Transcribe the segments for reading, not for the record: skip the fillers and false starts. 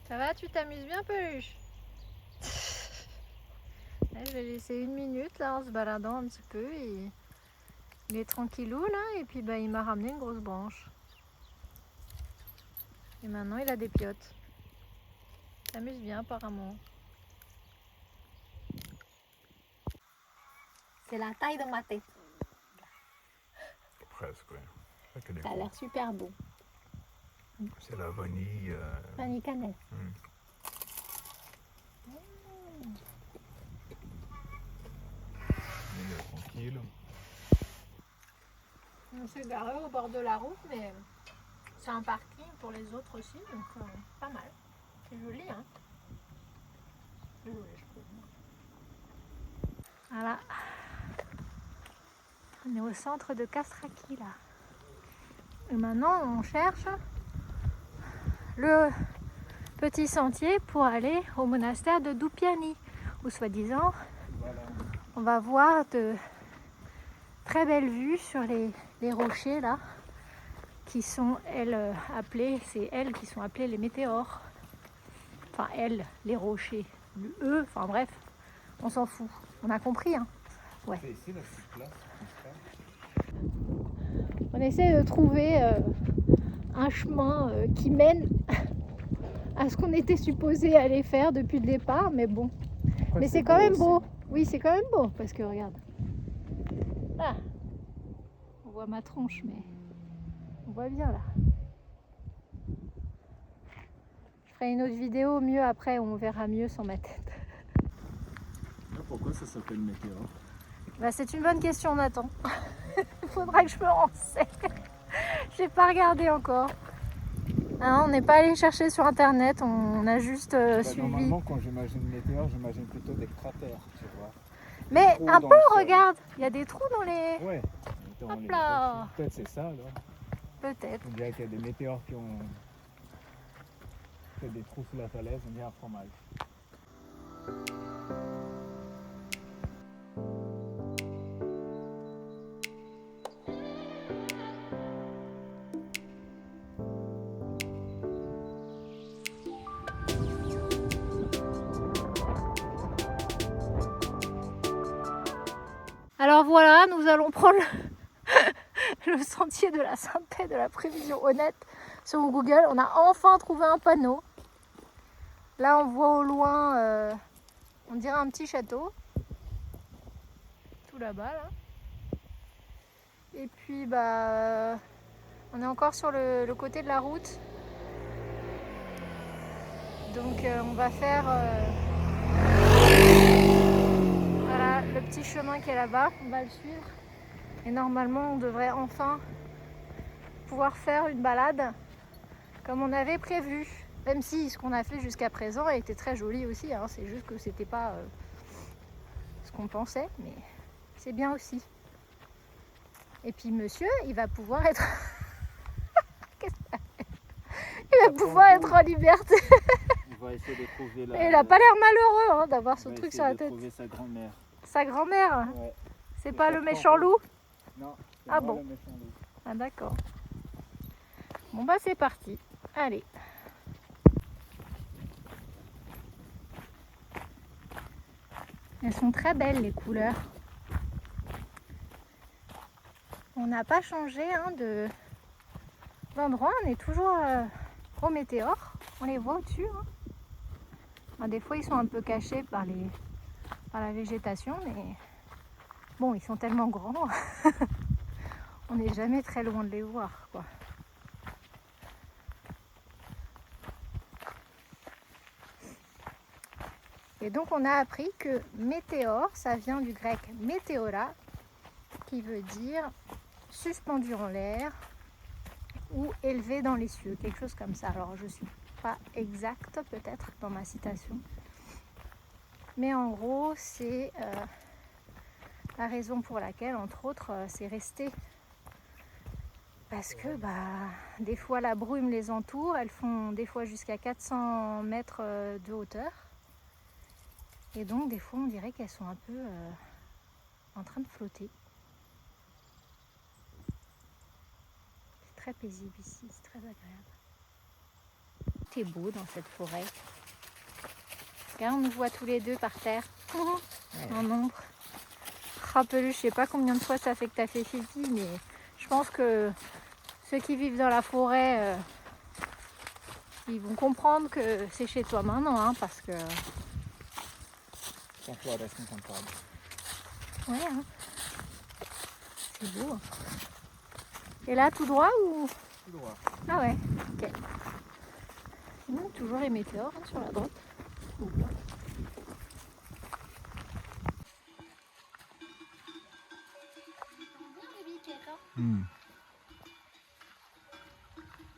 Ça va, tu t'amuses bien, Peluche? Je l'ai laissé 1 minute là en se baladant un petit peu et il est tranquillou là et puis bah, il m'a ramené une grosse branche. Et maintenant il a des piottes. Il s'amuse bien apparemment. C'est la taille de ma tête. Presque, oui. Ça a l'air super bon. C'est la vanille. Vanille cannelle. Il est tranquille. On s'est garé au bord de la route, mais c'est un parking pour les autres aussi, donc pas mal. C'est joli, hein? C'est joli, je trouve. Voilà. On est au centre de Castraki, là. Et maintenant, on cherche le petit sentier pour aller au monastère de Doupiani, où soi-disant, on va voir de très belles vues sur les rochers, là, qui sont, c'est elles qui sont appelées les météores. Enfin, elles, les rochers. Eux, enfin bref, on s'en fout. On a compris, hein. Ouais. C'est ici la petite place. On essaie de trouver un chemin qui mène à ce qu'on était supposé aller faire depuis le départ, mais bon. Après, mais c'est quand même beau. Aussi. Oui, c'est quand même beau, parce que regarde. Là, on voit ma tronche, mais on voit bien là. Je ferai une autre vidéo mieux après, où on verra mieux sans ma tête. Pourquoi ça s'appelle météore? Bah, c'est une bonne question, Nathan. Il faudra que je me renseigne. J'ai pas regardé encore. Hein, on n'est pas allé chercher sur internet, on a juste suivi. Normalement, quand j'imagine météore, j'imagine plutôt des cratères, tu vois. Mais un peu, regarde, il y a des trous dans les. Ouais. Hop là. Peut-être c'est ça alors. Peut-être. On dirait qu'il y a des météores qui ont fait des trous sous la falaise, on dirait un fromage. Alors voilà, nous allons prendre le sentier de la Sainte-Paix de la Prévision Honnête sur Google. On a enfin trouvé un panneau. Là, on voit au loin, on dirait un petit château. Tout là-bas, là. Et puis, bah, on est encore sur le côté de la route. Donc, on va faire voilà, le petit chemin qui est là-bas. On va le suivre. Et normalement, on devrait enfin pouvoir faire une balade comme on avait prévu. Même si ce qu'on a fait jusqu'à présent a été très joli aussi, hein. C'est juste que c'était pas ce qu'on pensait, mais c'est bien aussi. Et puis monsieur, il va pouvoir être... il va pouvoir être en liberté. On va essayer de trouver la... Et il a pas l'air malheureux hein, d'avoir ce truc sur la tête. Trouver sa grand-mère. Sa grand-mère? Ouais. C'est pas le méchant loup? Non, c'est ah moi bon. le méchant loup. Ah d'accord. Bon bah c'est parti. Allez. Elles sont très belles les couleurs. On n'a pas changé hein, d'endroit, on est toujours au météore. On les voit au-dessus. Hein. Alors, des fois ils sont un peu cachés par la végétation, mais bon, ils sont tellement grands, on n'est jamais très loin de les voir, quoi. Et donc on a appris que météore, ça vient du grec météora, qui veut dire suspendu en l'air ou élevé dans les cieux, quelque chose comme ça. Alors je suis pas exacte peut-être dans ma citation, mais en gros c'est la raison pour laquelle entre autres c'est resté, parce que bah, des fois la brume les entoure, elles font des fois jusqu'à 400 mètres de hauteur, et donc des fois on dirait qu'elles sont un peu en train de flotter. C'est très paisible ici, c'est très agréable. C'est beau dans cette forêt. Regarde, on nous voit tous les deux par terre, en ombre. Peluche, je sais pas combien de fois ça fait que tu as fait pipi, mais je pense que ceux qui vivent dans la forêt, ils vont comprendre que c'est chez toi maintenant, hein, parce que... Sens-toi responsable. Ouais, hein. C'est beau. Hein. Et là, tout droit ou... Tout droit. Ah ouais, ok. Sinon, toujours les météores hein, sur la droite.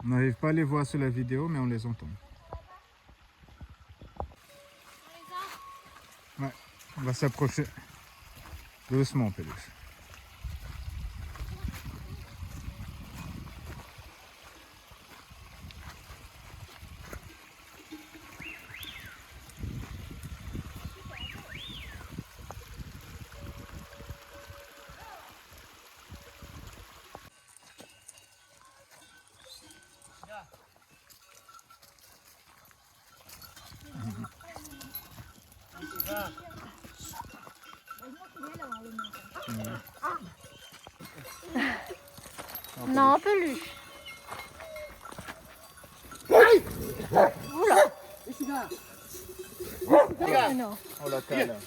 On n'arrive pas à les voir sur la vidéo, mais on les entend. Ouais, on va s'approcher. Doucement, Peluche. Non, Peluche. Oula. Non, non. On la cale.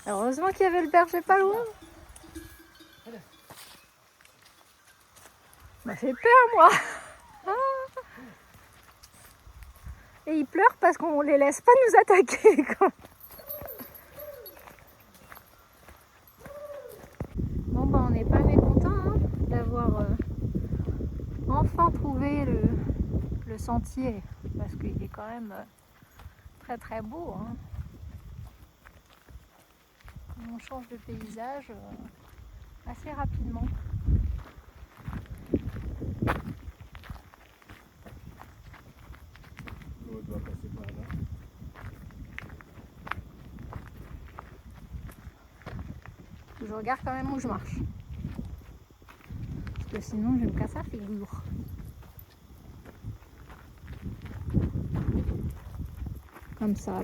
Heureusement qu'il y avait le berger pas loin. Ça m'a fait peur, moi. Et ils pleurent parce qu'on les laisse pas nous attaquer. Bon, bah, on n'est pas mécontent hein, d'avoir enfin trouvé le sentier. Parce qu'il est quand même très très beau. Hein. On change de paysage assez rapidement. L'eau doit passer par là. Je regarde quand même où je marche. Parce que sinon je vais me casser la figure. Comme ça.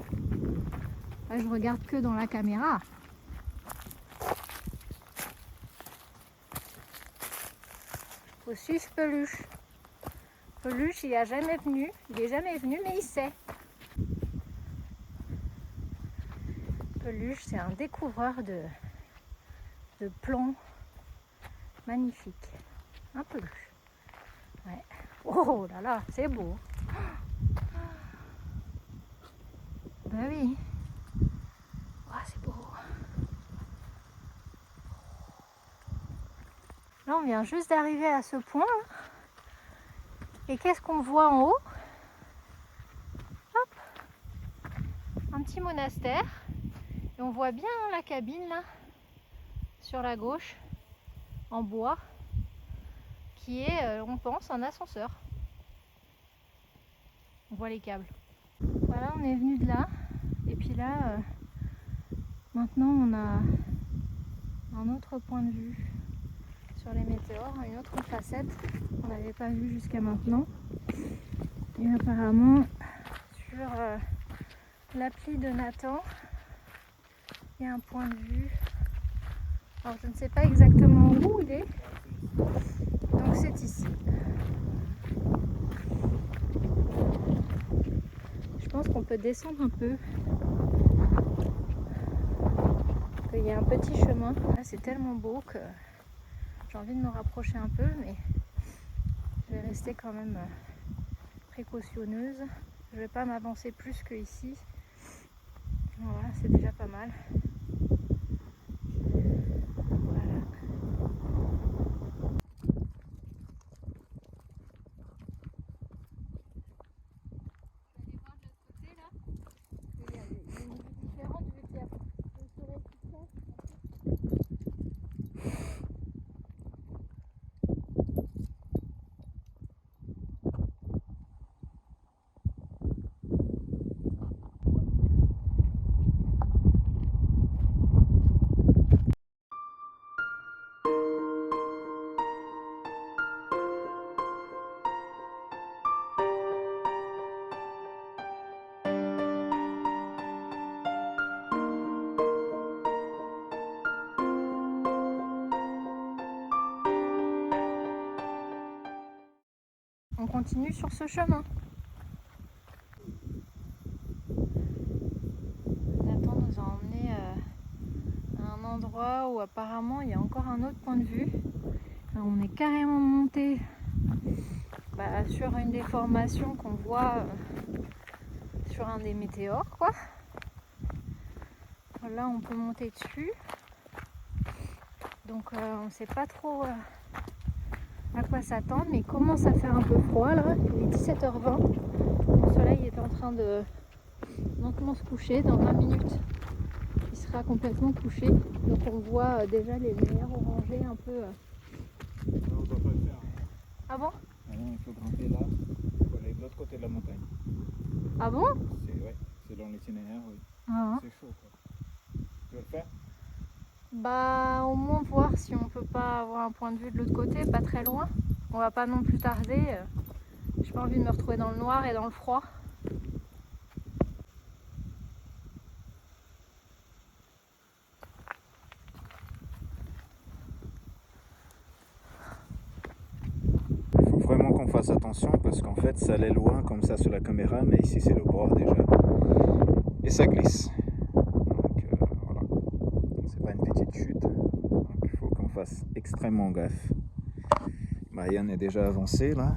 Là je regarde que dans la caméra. Faut suivre Peluche. Peluche il est jamais venu, mais il sait. Peluche c'est un découvreur de plans magnifiques. Un Peluche. Ouais. Oh là là, c'est beau. Ben oui. Oh, c'est beau. Là on vient juste d'arriver à ce point. Et qu'est-ce qu'on voit en haut? Hop, un petit monastère. Et on voit bien la cabine là, sur la gauche, en bois, qui est, on pense, un ascenseur. On voit les câbles. Voilà, on est venu de là. Et puis là, maintenant on a un autre point de vue sur les météores, une autre facette qu'on n'avait pas vue jusqu'à maintenant. Et apparemment, sur l'appli de Nathan, il y a un point de vue. Alors je ne sais pas exactement où il est. Donc c'est ici. Je pense qu'on peut descendre un peu. Il y a un petit chemin. Là c'est tellement beau que j'ai envie de me rapprocher un peu, mais je vais rester quand même précautionneuse. Je ne vais pas m'avancer plus que ici. Voilà, c'est déjà pas mal. Voilà. Allez voir de l'autre côté là. Il y a une vue différente vu qu'il y a le soleil qui se lève. continue sur ce chemin. Nathan nous a emmenés à un endroit où apparemment il y a encore un autre point de vue. Alors, on est carrément monté sur une des formations qu'on voit sur un des météores, quoi. Là on peut monter dessus. Donc on ne sait pas trop à quoi s'attendre, mais il commence à faire un peu froid là. Il est 17h20. Le soleil est en train de lentement se coucher. Dans 20 minutes, il sera complètement couché. Donc on voit déjà les lumières orangées un peu. Non, on ne doit pas le faire. Ah bon? Ah non, il faut grimper là. Il faut aller de l'autre côté de la montagne. Ah bon? C'est dans l'itinéraire, oui. Ah. C'est chaud quoi. Tu veux le faire? Bah au moins voir si on peut pas avoir un point de vue de l'autre côté, pas très loin. On va pas non plus tarder. J'ai pas envie de me retrouver dans le noir et dans le froid. Il faut vraiment qu'on fasse attention parce qu'en fait ça allait loin comme ça sur la caméra, mais ici c'est le bord déjà. Et ça glisse. Donc voilà. C'est pas une petite chute. Donc il faut qu'on fasse extrêmement gaffe. Marianne est déjà avancée là.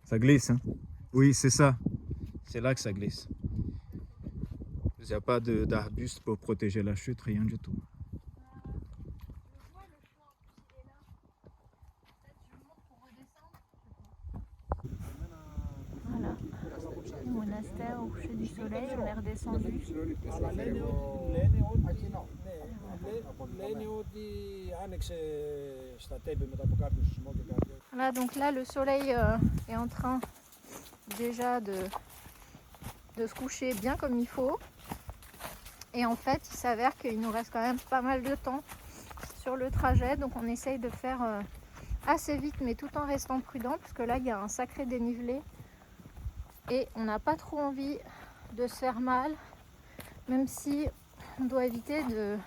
Ça glisse, hein? Oui, c'est ça. C'est là que ça glisse. Il n'y a pas d'arbuste pour protéger la chute, rien du tout. Voilà. Le monastère au coucher du soleil, on est redescendu. Voilà, donc là le soleil est en train déjà de se coucher bien comme il faut. Et en fait, il s'avère qu'il nous reste quand même pas mal de temps sur le trajet. Donc on essaye de faire assez vite, mais tout en restant prudent, parce que là, il y a un sacré dénivelé. Et on n'a pas trop envie de se faire mal, même si on doit éviter de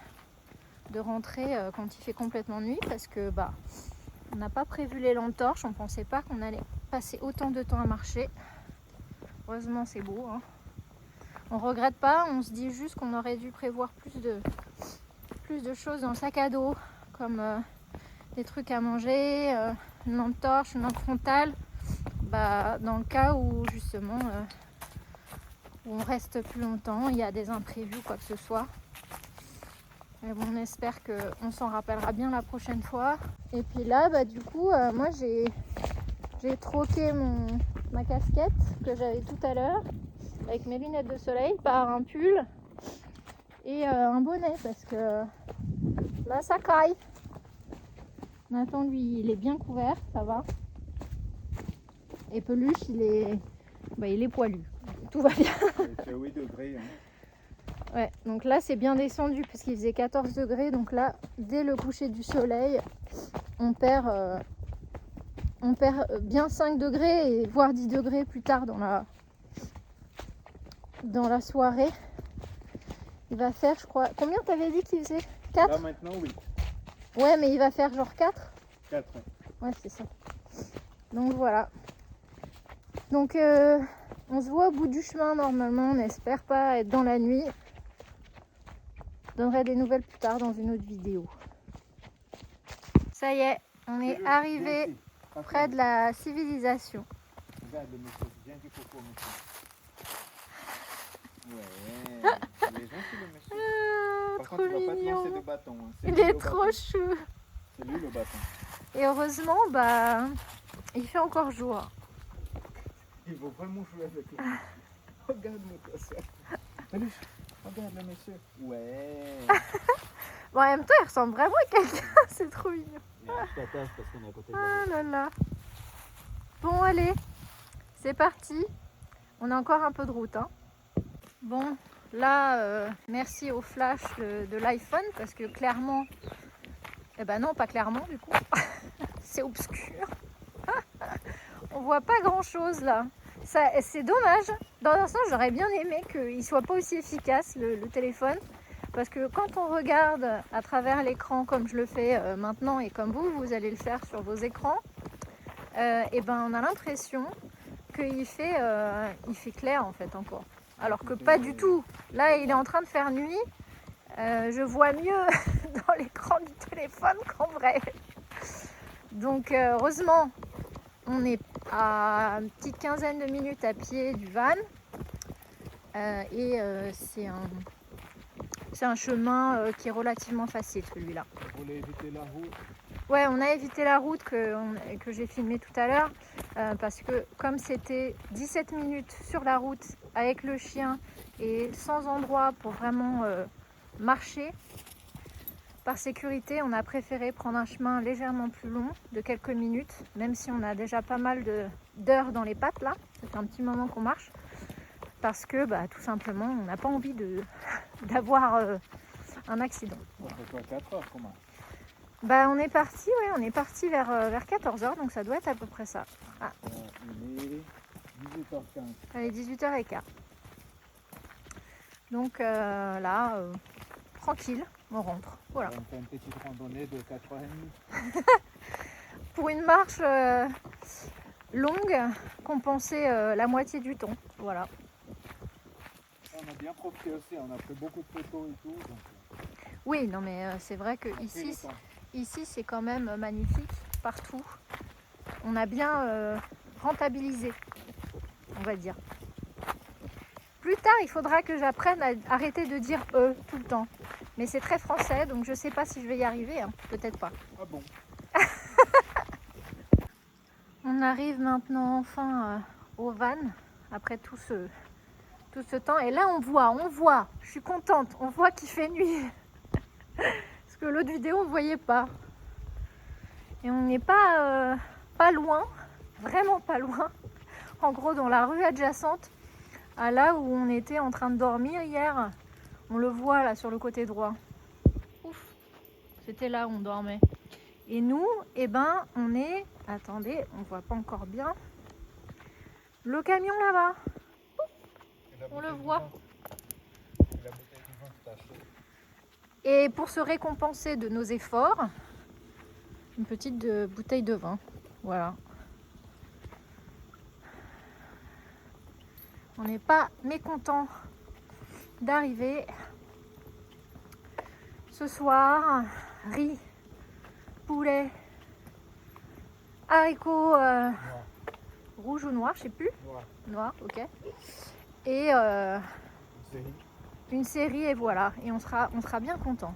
rentrer quand il fait complètement nuit, parce que on n'a pas prévu les lampes torches. On ne pensait pas qu'on allait passer autant de temps à marcher. Heureusement, c'est beau, hein. On regrette pas, on se dit juste qu'on aurait dû prévoir plus de choses dans le sac à dos, comme des trucs à manger, une lampe torche, une lampe frontale, dans le cas où justement où on reste plus longtemps, il y a des imprévus, quoi que ce soit. Mais bon, on espère qu'on s'en rappellera bien la prochaine fois. Et puis là, du coup, moi j'ai troqué ma casquette que j'avais tout à l'heure avec mes lunettes de soleil par un pull et un bonnet, parce que là ça caille. Nathan, lui, il est bien couvert, ça va. Et Peluche, il est poilu. Tout va bien. Il fait 8 degrés. Hein. Ouais, donc là c'est bien descendu puisqu'il faisait 14 degrés. Donc là, dès le coucher du soleil, on perd bien 5 degrés et voire 10 degrés plus tard dans la soirée. Il va faire, je crois... Combien t'avais dit qu'il faisait? 4? Là maintenant, oui. Ouais, mais il va faire genre 4? 4. Ouais, c'est ça. Donc voilà. Donc on se voit au bout du chemin normalement. On n'espère pas être dans la nuit. Je donnerai des nouvelles plus tard dans une autre vidéo. Ça y est, on est arrivé près de la civilisation. Regarde le monsieur, viens du coco, monsieur. Ouais, les gens c'est le monsieur. Par Trop contre, il va pas te mignon. lancer de bâton. Hein. Il est trop chou. C'est lui le bâton. Et heureusement, il fait encore jour. Il faut vraiment jouer avec lui. Regarde-moi ça. Salut, regarde le monsieur. Ouais. Bon, en même temps, il ressemble vraiment à quelqu'un. C'est trop mignon. Je t'attache parce qu'on est à côté de Ah la là là. Bon, allez, c'est parti. On a encore un peu de route, hein. Bon, là, merci au flash de l'iPhone, parce que clairement... non, pas clairement du coup. C'est obscur. On voit pas grand-chose là. C'est dommage. Dans un sens, j'aurais bien aimé qu'il soit pas aussi efficace, le téléphone. Parce que quand on regarde à travers l'écran comme je le fais maintenant et comme vous allez le faire sur vos écrans, et ben on a l'impression qu'il fait clair en fait encore. Alors que pas du tout. Là il est en train de faire nuit. Je vois mieux dans l'écran du téléphone qu'en vrai. Donc heureusement, on est à une petite quinzaine de minutes à pied du van. Et c'est un chemin qui est relativement facile celui-là. Vous voulez éviter la route? Ouais, on a évité la route que j'ai filmée tout à l'heure parce que comme c'était 17 minutes sur la route avec le chien et sans endroit pour vraiment marcher, par sécurité, on a préféré prendre un chemin légèrement plus long de quelques minutes, même si on a déjà pas mal d'heures dans les pattes là. Ça fait un petit moment qu'on marche parce que tout simplement, on n'a pas envie d'avoir un accident. Ça fait quoi, 4 heures comment? On est parti, ouais, vers 14h, donc ça doit être à peu près ça. Ah. Il est 18h15. Allez, 18h15. Donc là, tranquille, on rentre. Voilà. On fait une petite randonnée de 4h30. Pour une marche longue, compenser la moitié du temps. Voilà. On a bien profité aussi, on a fait beaucoup de photos et tout. Donc... Oui, non mais c'est vrai que ici c'est quand même magnifique partout. On a bien rentabilisé, on va dire. Plus tard, il faudra que j'apprenne à arrêter de dire tout le temps. Mais c'est très français, donc je sais pas si je vais y arriver, hein. Peut-être pas. Ah bon? On arrive maintenant enfin au van, après tout ce temps. Et là on voit, je suis contente, on voit qu'il fait nuit. Parce que l'autre vidéo on ne voyait pas. Et on n'est pas loin, vraiment pas loin. En gros dans la rue adjacente à là où on était en train de dormir hier. On le voit là sur le côté droit. Ouf, c'était là où on dormait. Et nous, on est... Attendez, on voit pas encore bien. Le camion là-bas. On le voit. Et pour se récompenser de nos efforts, une petite bouteille de vin. Voilà. On n'est pas mécontent d'arriver. Ce soir, riz, poulet, haricots rouge ou noir, je sais plus. Noir, ok. Et une série et voilà. Et on sera bien content.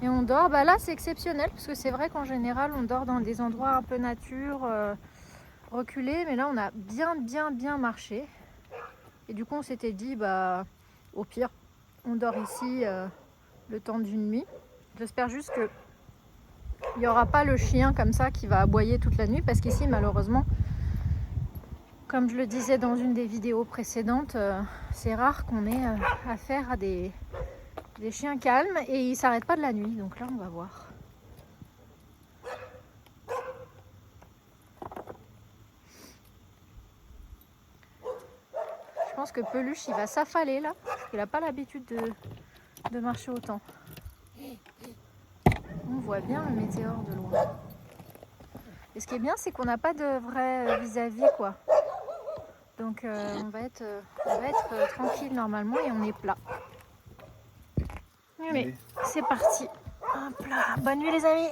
Et on dort, là c'est exceptionnel parce que c'est vrai qu'en général on dort dans des endroits un peu nature, reculés, mais là on a bien marché. Et du coup on s'était dit au pire on dort ici le temps d'une nuit. J'espère juste que il n'y aura pas le chien comme ça qui va aboyer toute la nuit parce qu'ici malheureusement, comme je le disais dans une des vidéos précédentes, c'est rare qu'on ait affaire à des chiens calmes et ils s'arrêtent pas de la nuit. Donc là on va voir. Je pense que Peluche il va s'affaler là parce qu'il n'a pas l'habitude de marcher autant. On voit bien le météore de loin. Et ce qui est bien, c'est qu'on n'a pas de vrai vis-à-vis, quoi. Donc on va être tranquille normalement et on est plat. Mais c'est parti. Hop là. Bonne nuit les amis.